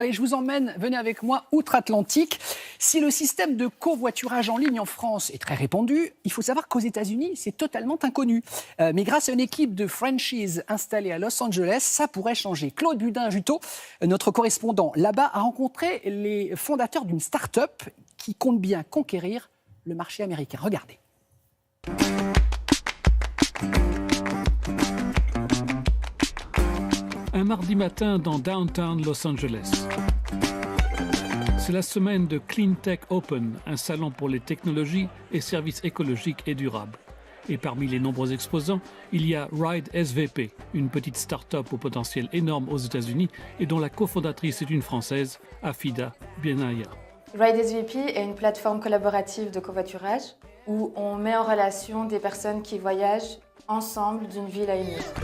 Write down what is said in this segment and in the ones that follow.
Et je vous emmène, venez avec moi, outre-Atlantique. Si le système de covoiturage en ligne en France est très répandu, il faut savoir qu'aux États-Unis, c'est totalement inconnu. Mais grâce à une équipe de franchise installée à Los Angeles, ça pourrait changer. Claude Budin-Juteau, notre correspondant là-bas, a rencontré les fondateurs d'une start-up qui compte bien conquérir le marché américain. Regardez. Un mardi matin dans downtown Los Angeles. C'est la semaine de Clean Tech Open, un salon pour les technologies et services écologiques et durables. Et parmi les nombreux exposants, il y a Ride SVP, une petite start-up au potentiel énorme aux États-Unis et dont la cofondatrice est une Française, Afida Benaya. Ride SVP est une plateforme collaborative de covoiturage où on met en relation des personnes qui voyagent ensemble d'une ville à une autre.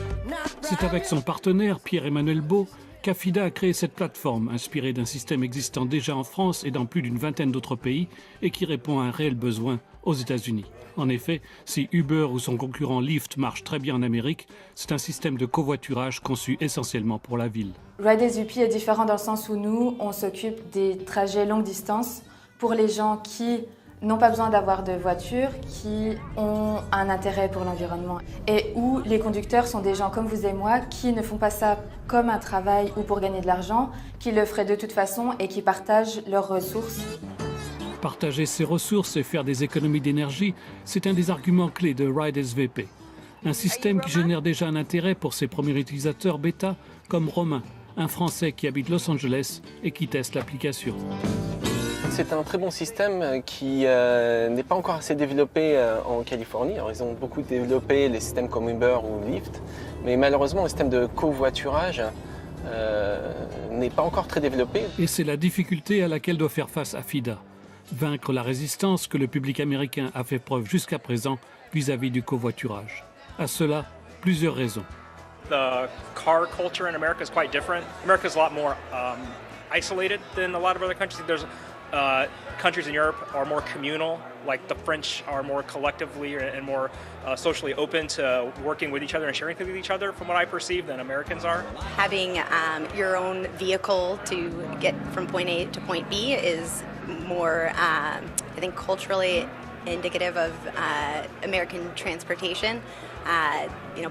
C'est avec son partenaire Pierre-Emmanuel Beau qu'Afida a créé cette plateforme, inspirée d'un système existant déjà en France et dans plus d'une vingtaine d'autres pays et qui répond à un réel besoin aux États-Unis. En effet, si Uber ou son concurrent Lyft marche très bien en Amérique, c'est un système de covoiturage conçu essentiellement pour la ville. Ride SVP est différent dans le sens où nous, on s'occupe des trajets longue distance pour les gens qui n'ont pas besoin d'avoir de voiture, qui ont un intérêt pour l'environnement et où les conducteurs sont des gens comme vous et moi qui ne font pas ça comme un travail ou pour gagner de l'argent, qui le feraient de toute façon et qui partagent leurs ressources. Partager ses ressources et faire des économies d'énergie, c'est un des arguments clés de Ride SVP. Un système qui génère déjà un intérêt pour ses premiers utilisateurs bêta, comme Romain, un Français qui habite Los Angeles et qui teste l'application. C'est un très bon système qui n'est pas encore assez développé en Californie. Alors, ils ont beaucoup développé les systèmes comme Uber ou Lyft, mais malheureusement le système de covoiturage n'est pas encore très développé. Et c'est la difficulté à laquelle doit faire face Afida. Vaincre la résistance que le public américain a fait preuve jusqu'à présent vis-à-vis du covoiturage. À cela, plusieurs raisons. The car culture in America is quite different. America is a lot more isolated than a lot of other countries. There's countries in Europe are more communal, like the French are more collectively and more socially open to working with each other and sharing things with each other, from what I perceive, than Americans are. Having your own vehicle to get from point A to point B is more, I think, culturally indicative of American transportation.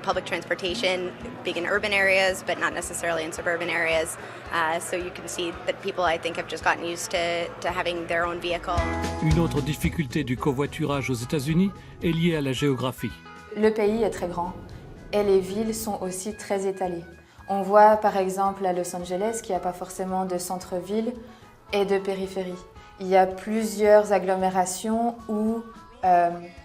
Public transportation, big in urban areas, but not necessarily in suburban areas. So you can see that people, I think, have just gotten used to having their own vehicle. Une autre difficulté du covoiturage aux États-Unis est liée à la géographie. Le pays est très grand et les villes sont aussi très étalées. On voit par exemple à Los Angeles qu'il n'y a pas forcément de centre-ville et de périphérie. Il y a plusieurs agglomérations où,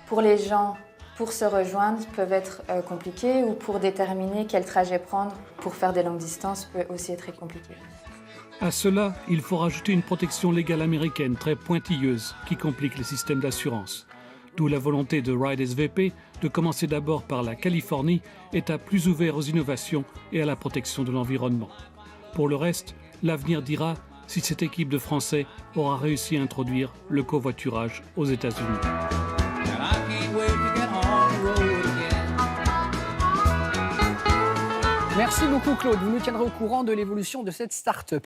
pour les gens, pour se rejoindre peuvent être compliquées ou pour déterminer quel trajet prendre pour faire des longues distances peut aussi être très compliqué. À cela, il faut rajouter une protection légale américaine très pointilleuse qui complique les systèmes d'assurance. D'où la volonté de Ride SVP de commencer d'abord par la Californie, État plus ouvert aux innovations et à la protection de l'environnement. Pour le reste, l'avenir dira si cette équipe de Français aura réussi à introduire le covoiturage aux États-Unis. Merci beaucoup Claude, vous nous tiendrez au courant de l'évolution de cette start-up.